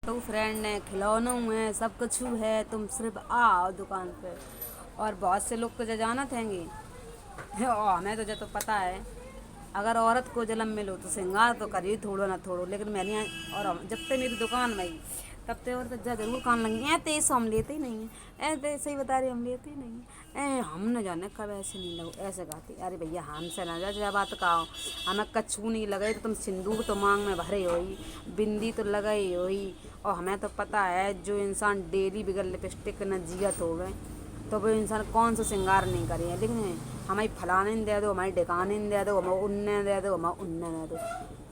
तो फ्रेंड है, खिलौनों है, सब कुछ है। तुम सिर्फ आओ दुकान पे। और बहुत से लोग को जो जानत हैंगे और हमें तो जो तो पता है, अगर औरत को जन्म मिलो तो श्रृंगार तो करिए थोड़ो ना थोड़ो। लेकिन मैंने और जब तक मेरी दुकान में आई तब तक औरत जरूर कान लगी, ऐ तेईस हम लेते ही नहीं है, ऐ तो सही बता रही हम लेते ही नहीं है, ऐ हम न जाने कब ऐसे नहीं लगो ऐसे कहती। अरे भैया हमसे ना जा बात कहो, हमें कछू नहीं लगे तो तुम सिंदूर तो मांग में भरे होई, बिंदी तो लगाई होई। और हमें तो पता है जो इंसान डेली बगैर लिपस्टिक न जियत हो गए तो वो इंसान कौन सा श्रृंगार नहीं करे। लेकिन हमारी फलाने दे दो, हमारी ढिकाने दे दो, हमें उन्ने दे दो, हमें उन्ने दे दो।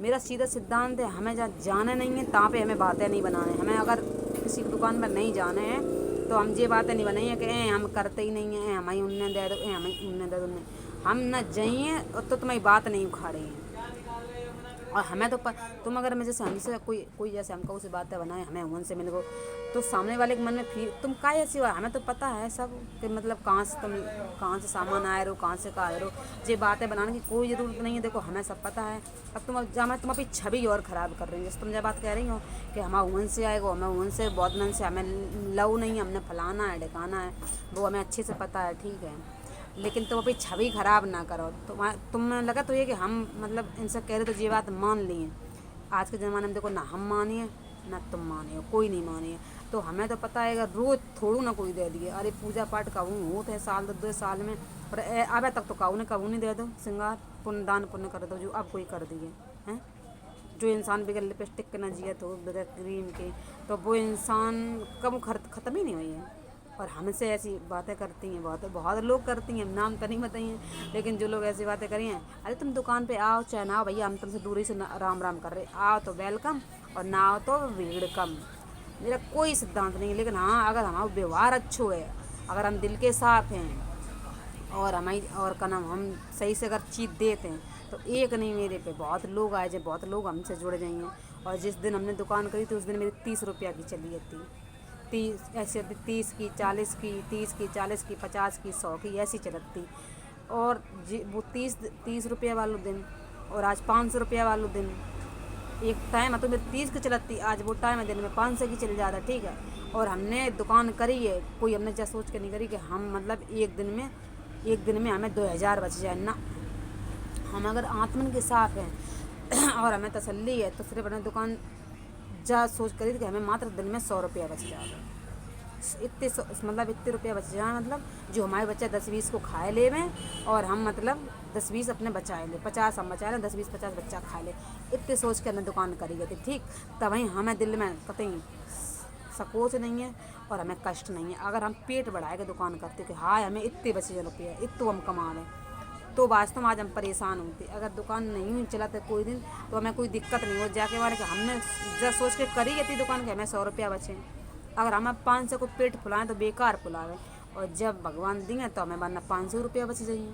मेरा सीधा सिद्धांत है, हमें जहाँ जाने नहीं है तहाँ पे हमें बातें नहीं बनाने। हमें अगर किसी की दुकान पर नहीं जाने हैं तो हम ये बातें नहीं बनाइए कि हम करते ही नहीं हैं, हमें उन्ने दे दो, हमें उन्ने दे दो। हम न जाइए तो तुम्हारी बात नहीं उखाड़े हैं। और हमें तो तुम अगर मैं जैसे हमसे कोई जैसे हमको उसे बातें बनाए, हमें उनसे मिल गो तो सामने वाले के मन में फिर तुम का ऐसी हुआ। हमें तो पता है सब कि मतलब कहाँ से सामान आए रहो, कहाँ से आए रहो। ये बातें बनाने की कोई ज़रूरत नहीं है। देखो हमें सब पता है। अब तुम अपनी छवि और ख़राब कर रही हो। जैसे तुम जब बात कह रही हो कि हमारे उन से आएगा, हमें उन से बहुत मन से हमें लव नहीं है, हमने फलाना है ढकाना है, वो हमें अच्छे से पता है, ठीक है। लेकिन तुम अपनी छवि ख़राब ना करो। तुम्हें लगा तो ये कि हम मतलब इनसे कह रहे तो ये बात मान लिए। आज के ज़माने में देखो ना हम मानिए ना तुम मानिए, कोई नहीं मानिए। तो हमें तो पता है अगर रोज़ थोड़ू ना कोई दे दिए। अरे पूजा पाठ कहूँ होते है साल दो साल में, पर अब तक तो कहूँ ने कबू नहीं दे दो श्रृंगार पुण्य दान पुण्य कर दो जो अब कोई कर दिए हैं। जो इंसान बगैर लिपस्टिक के ना जियत हो, बगैर क्रीम के, तो वो इंसान कब ख़त्म ही नहीं हुई है। और हमसे ऐसी बातें करती हैं, बहुत बहुत लोग करती हैं, नाम तो नहीं बताइए। लेकिन जो लोग ऐसी बातें करी हैं, अरे तुम दुकान पे आओ चाहे ना आओ भैया, हम तुमसे दूरी से राम राम कर रहे, आओ तो वेलकम और ना आओ तो भीड़ कम। मेरा कोई सिद्धांत नहीं है। लेकिन हाँ, अगर हमारा व्यवहार अच्छो है, अगर हम दिल के साफ हैं और हमारी और का नाम हम सही से अगर चीज़ देते हैं तो एक नहीं मेरे पे बहुत लोग आए जाए, बहुत लोग हमसे जुड़ जाएंगे। और जिस दिन हमने दुकान करी थी उस दिन मेरी 30 रुपया की चली थी। 30 की 40 की, 30 की 40 की, 50 की, 100 की, ऐसी चलत थी। और वो 30 रुपया वालों दिन और आज 500 रुपया वालों दिन, एक टाइम है तो मेरी 30 की चलत थी, आज वो टाइम है दिन में 500 की चल जाता, ठीक है। और हमने दुकान करी है, कोई हमने क्या सोच के नहीं करी कि हम मतलब एक दिन में हमें 2000 बच जाए ना। हम अगर आत्मन के साफ हैं और हमें तसल्ली है तो सिर्फ अपने दुकान जा सोच करी थी कि हमें मात्र दिन में 100 रुपया बच जाएगा। मतलब इतने रुपया बच जाए, मतलब जो हमारे बच्चे 10-20 को खाए ले में और हम मतलब 10-20 अपने बचाए ले, 50 हम बचाए ले, 10-20-50 बच्चा खा ले। इतने सोच के हमने दुकान करी गई थी, ठीक। तब वहीं हमें दिल में कतई सकोच नहीं है और हमें कष्ट नहीं है। अगर हम पेट बढ़ाए के दुकान करते कि हाय हमें इतने बचे रुपये, इतने हम कमा लें, तो वास्तव में आज हम परेशान होते। अगर दुकान नहीं हुई चलाते कोई दिन तो हमें कोई दिक्कत नहीं हो जाके मारे कि हमने जब सोच के करी गई थी दुकान के हमें 100 रुपया बचे। अगर हमें 500 को पेट फुलाएं तो बेकार फुलावे, और जब भगवान देंगे तो हमें वरना 500 रुपया बच जाइए।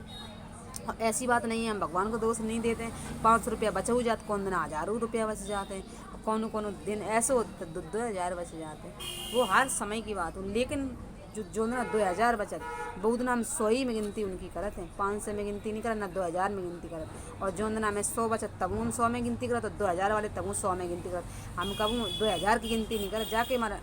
और ऐसी बात नहीं है, हम भगवान को दोष नहीं देते। 500 रुपया बचे हो जाते, कौन दिन 1000 रुपया बच जाते हैं, और कौन दिन ऐसे होते 2-2000 बच जाते हैं। वो हर समय की बात हो। लेकिन जो ना 2000 बचत बहुत ना हम 100 ही में गिनती उनकी करते हैं, 500 में गिनती नहीं करते ना 2000 में गिनती करते। और जो ना हमें 100 बचत तब हम 100 में गिनती करते, तो 2000 वाले तब 100 में गिनती करते। हम कब 2000 की गिनती नहीं करते। जाके हमारा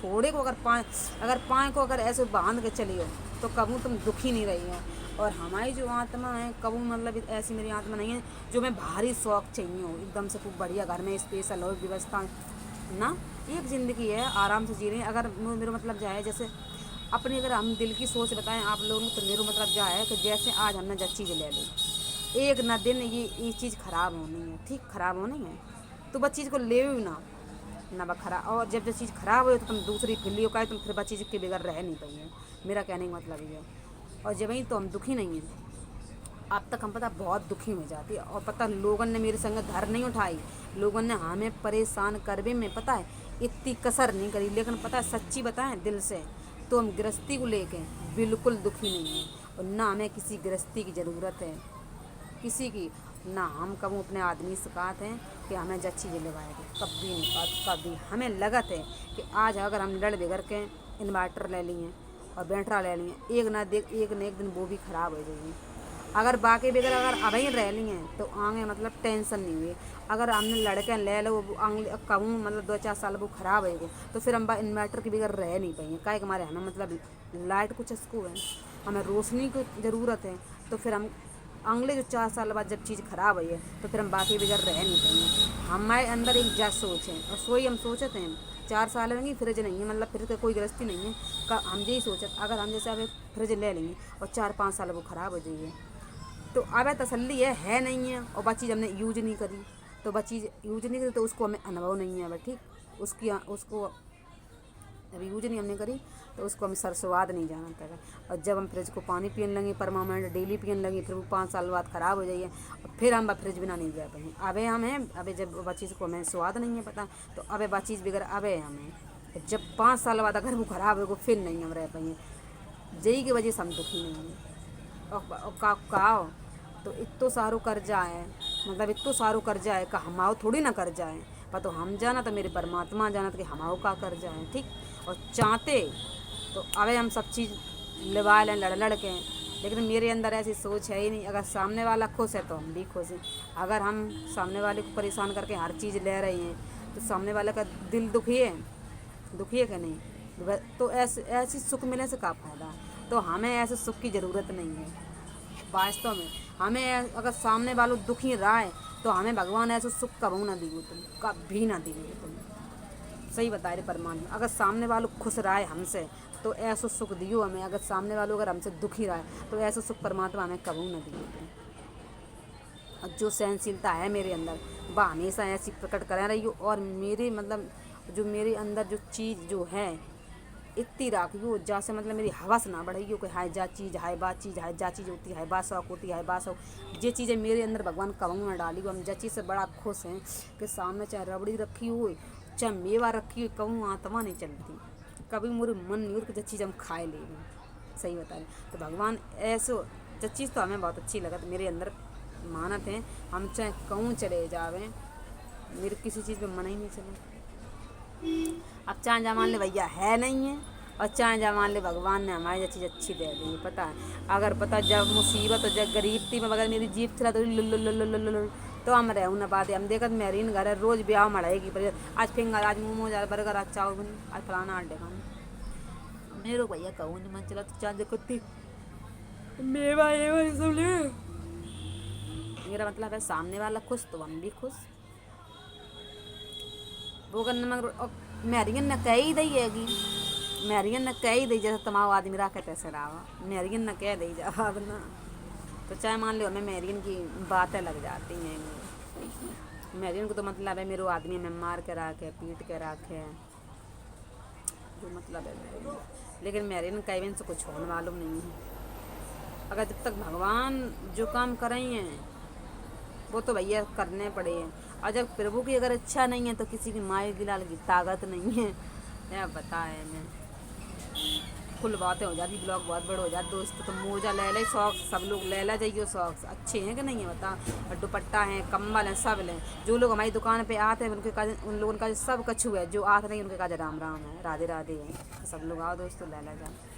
थोड़े को अगर पाँव को अगर ऐसे बांध के चली हो तो कबू तुम दुखी नहीं रही हो। और हमारी जो आत्मा है कबू मतलब ऐसी मेरी आत्मा नहीं है जो मैं भारी शौक चाहिए हो एकदम से खूब बढ़िया घर में स्पेशल हो व्यवस्था ना। एक ज़िंदगी है, आराम से जी रहे हैं। अगर मेरा मतलब जाए जैसे अपनी अगर हम दिल की सोच बताएं आप लोगों को, तो मेरा मतलब क्या है कि जैसे आज हमने जब चीज़ ले ली, एक ना दिन ये चीज़ ख़राब होनी है, ठीक ख़राब होनी है तो बस चीज़ को ले ना बखरा। और जब चीज़ ख़राब हो तो तुम दूसरी फिर लियो का तुम फिर बस चीज़ के बगैर रह नहीं पाइए। मेरा कहने का मतलब ये है। और जब ही तो हम दुखी नहीं हैं। अब तक हम पता बहुत दुखी हो जाती है, और पता लोगों ने मेरे संग धर नहीं उठाई, लोगों ने हमें परेशान करवे में पता है इतनी कसर नहीं करी। लेकिन पता है सच्ची बताएं दिल से तो हम गृहस्थी को लेके बिल्कुल दुखी नहीं हैं, और ना हमें किसी गृहस्थी की ज़रूरत है किसी की। ना हम कभी अपने आदमी से कहते हैं कि हमें जच्ची दिलवाएगी, कभी नहीं कहते। कभी हमें लगत है कि आज अगर हम लड़ बिगड़ के इन्वर्टर ले लिए और बैटरा ले लिए, एक न एक दिन वो भी ख़राब हो जाएगी। अगर बाकी बगैर अगर अभी रह ली हैं तो आगे मतलब टेंशन नहीं हुई। अगर हमने लड़के ले लो कहूँ मतलब 2-4 साल वो खराब है तो फिर हम इन्वर्टर के बगैर रह नहीं पाएंगे। काहे कि हमारे हमें मतलब लाइट को चस्को है, हमें रोशनी की ज़रूरत है। तो फिर हम अगले जो 4 साल बाद जब चीज़ ख़राब हुई है तो फिर हम बाकी बगैर रह नहीं पाएंगे। हमारे अंदर एक जा सोच है और सोई हम सोचते हैं 4 साल में फ्रिज नहीं है, मतलब फ्रिज का कोई गृहस्थी नहीं है का हम यही सोचते अगर हम जैसे अब फ्रिज ले लेंगे और 4-5 साल वो ख़राब हो जाइए तो अब तसल्ली है नहीं है। और बस चीज़ हमने यूज नहीं करी तो बस चीज़ यूज नहीं करी तो उसको हमें अनुभव नहीं है। अब ठीक उसको अभी यूज नहीं हमने करी तो उसको हम सर स्वाद नहीं जानता है। और जब हम फ्रिज को पानी पीने लगे परमानेंट डेली पीने लगे फिर वो 5 साल बाद ख़राब हो जाइए और फिर हम फ्रिज बिना नहीं जा पाएंगे। अबे हम हैं अबे जब वह चीज़ को हमें स्वाद नहीं है पता तो अबे वह चीज़ बगैर अबे हमें जब 5 साल बाद अगर वो ख़राब हो फिर नहीं हम रह पाएंगे। यही की वजह से हम दुखी नहीं हैं। और का तो इतो सारो कर्जा है, मतलब इतो सारो कर्जा है का हमाओ थोड़ी ना कर्जा है पर तो हम जाना तो मेरे परमात्मा जाना कि हमाओ का कर्जा है। ठीक और चाहते तो अबे हम सब चीज़ लिवा लें लड़ के, लेकिन मेरे अंदर ऐसी सोच है ही नहीं। अगर सामने वाला खुश है तो हम भी खुश हैं। अगर हम सामने वाले को परेशान करके हर चीज़ ले रहे हैं तो सामने वाले का दिल दुखी है कि नहीं। तो ऐसी सुख मिलने से क्या फ़ायदा। तो हमें ऐसे सुख की ज़रूरत नहीं है वास्तव में। हमें अगर सामने वालों दुखी रहा है तो हमें भगवान ऐसे सुख कभी ना दिए तुम, कभी ना दिए तुम। सही बता रहे परमात्मा। अगर सामने वालों खुश रहा है हमसे तो ऐसा सुख दियो हमें। अगर सामने वालों अगर हमसे दुखी रहा है तो ऐसा सुख परमात्मा हमें कभी ना दिए तुम। और जो सहनशीलता है मेरे अंदर वह हमेशा ऐसी प्रकट करा रही हो। और मेरे मतलब जो मेरे अंदर जो चीज़ जो है इतनी राखियो जैसे मतलब मेरी हवस ना बढ़ाइयो कि हाय जा चीज़ हाय बात चीज़ हाय जा चीज़ होती है बा शौक होती है बा शौक। ये चीज़ें मेरे अंदर भगवान कबू ना डाली। हम जा चीज़ से बड़ा खुश हैं कि सामने चाहे रबड़ी रखी हो चाहे मेवा रखी हो कहूँ आत्मा नहीं चलती कभी मेरे मन नहीं होती कि जो चीज़ हम खाए ले। सही बता रहे तो भगवान ऐसो जो चीज़ तो हमें बहुत अच्छी लगा तो मेरे अंदर मानत है। हम चाहे कहूँ चले जावे मेरे किसी चीज़ पे मन ही नहीं चले। अब चाहे जमान ले भैया है नहीं है और चाहे जमान ले भगवान ने हमारी चीज़ अच्छी दे दी पता है। अगर पता जब मुसीबत जब गरीब थी में मगर मेरी जीप चला तो हम रहूँ ना बात हम देखत मेरीन घर है रोज़ ब्याह मढ़ेगी पर आज फिंगर आज मोमोज आज बर्गर आज चाउमीन आज फलाना आटे खाना मेरे भैया कहूँ नहीं मन चला तो चाँद कुत्ती मेवा सब ले। मेरा मतलब है सामने वाला खुश तो हम भी खुश। वो करने मगर मैरियन ने कह ही दी हैगी मैरियन ने कह ही दी जैसे तमाम आदमी रखे तैसे रहा मैरियन ने कह दी जवाब ना तो चाहे मान लो हमें मैरियन की बातें लग जाती हैं। मैरियन को तो मतलब है मेरे आदमी में मार के रखे पीट के रखे जो मतलब है। लेकिन मैरियन कैबिन से कुछ होने मालूम नहीं है। अगर जब तक भगवान जो काम कर रही हैं वो तो भैया करने पड़े हैं। और जब प्रभु की अगर इच्छा नहीं है तो किसी की माए गिलाल की ताकत नहीं है। क्या पता है मैं कुल बातें हो जाती ब्लॉग बहुत बड़ा हो जाता दोस्त तो मोजा ले ले सॉक्स सब लोग ले ला जाइए सॉक्स अच्छे हैं कि नहीं है बता। और दुपट्टा है कम्बल है सब लें। जो लोग हमारी दुकान पे आते हैं उनके काज उन लोगों का सब कछु है जो आते नहीं उनके काज राम राम है राधे राधे है। सब लोग आओ दोस्तों ले ला जाए।